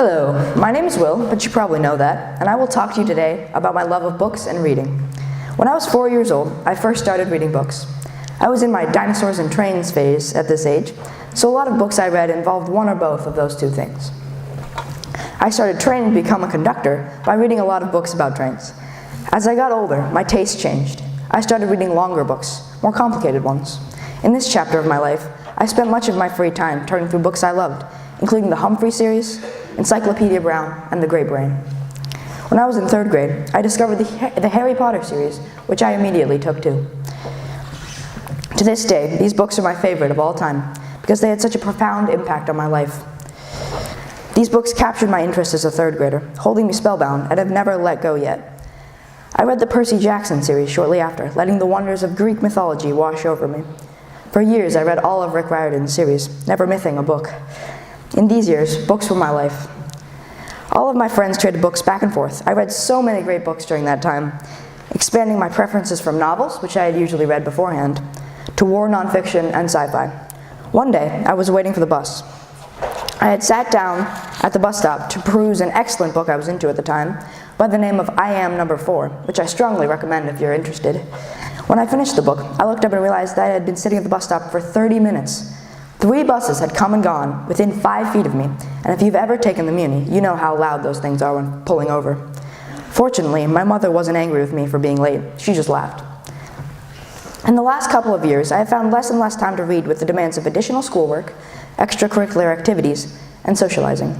Hello, my name is Will, but you probably know that, and I will talk to you today about my love of books and reading. When I was 4 years old, I first started reading books. I was in my dinosaurs and trains phase at this age, so a lot of books I read involved one or both of those two things. I started training to become a conductor by reading a lot of books about trains. As I got older, my taste changed. I started reading longer books, more complicated ones. In this chapter of my life, I spent much of my free time turning through books I loved, including the Humphrey series, Encyclopedia Brown, and The Great Brain. When I was in 3rd grade, I discovered the Harry Potter series, which I immediately took to. To this day, these books are my favorite of all time because they had such a profound impact on my life. These books captured my interest as a 3rd grader, holding me spellbound, and have never let go yet. I read the Percy Jackson series shortly after, letting the wonders of Greek mythology wash over me. For years, I read all of Rick Riordan's series, never missing a book. In these years, books were my life. All of my friends traded books back and forth. I read so many great books during that time, expanding my preferences from novels, which I had usually read beforehand, to war nonfiction and sci-fi. One day, I was waiting for the bus. I had sat down at the bus stop to peruse an excellent book I was into at the time by the name of I Am Number 4, which I strongly recommend if you're interested. When I finished the book, I looked up and realized that I had been sitting at the bus stop for 30 minutes. 3 buses had come and gone within 5 feet of me, and if you've ever taken the Muni, you know how loud those things are when pulling over. Fortunately, my mother wasn't angry with me for being late. She just laughed. In the last couple of years, I have found less and less time to read with the demands of additional schoolwork, extracurricular activities, and socializing.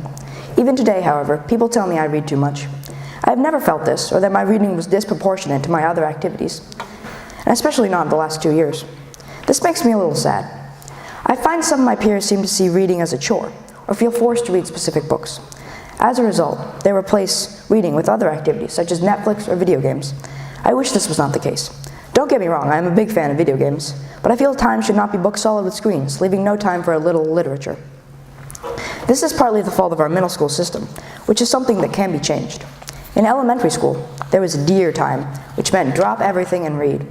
Even today, however, people tell me I read too much. I have never felt this, or that my reading was disproportionate to my other activities, and especially not in the last 2 years. This makes me a little sad. I find some of my peers seem to see reading as a chore, or feel forced to read specific books. As a result, they replace reading with other activities, such as Netflix or video games. I wish this was not the case. Don't get me wrong, I am a big fan of video games, but I feel time should not be book solid with screens, leaving no time for a little literature. This is partly the fault of our middle school system, which is something that can be changed. In elementary school, there was DEAR time, which meant drop everything and read.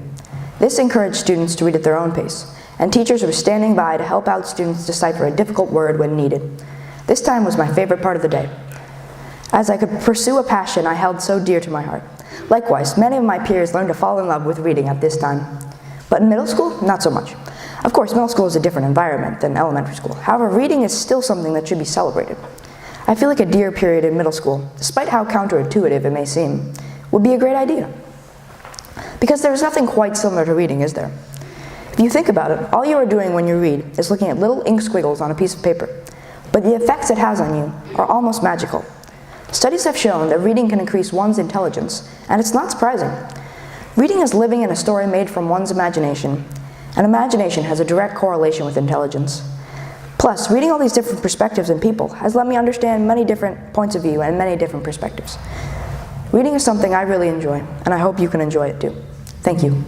This encouraged students to read at their own pace, and teachers were standing by to help out students decipher a difficult word when needed. This time was my favorite part of the day, as I could pursue a passion I held so dear to my heart. Likewise, many of my peers learned to fall in love with reading at this time. But in middle school, not so much. Of course, middle school is a different environment than elementary school. However, reading is still something that should be celebrated. I feel like a DEAR period in middle school, despite how counterintuitive it may seem, would be a great idea. Because there is nothing quite similar to reading, is there? If you think about it, all you are doing when you read is looking at little ink squiggles on a piece of paper, but the effects it has on you are almost magical. Studies have shown that reading can increase one's intelligence, and it's not surprising. Reading is living in a story made from one's imagination, and imagination has a direct correlation with intelligence. Plus, reading all these different perspectives in people has let me understand many different points of view and many different perspectives. Reading is something I really enjoy, and I hope you can enjoy it too. Thank you.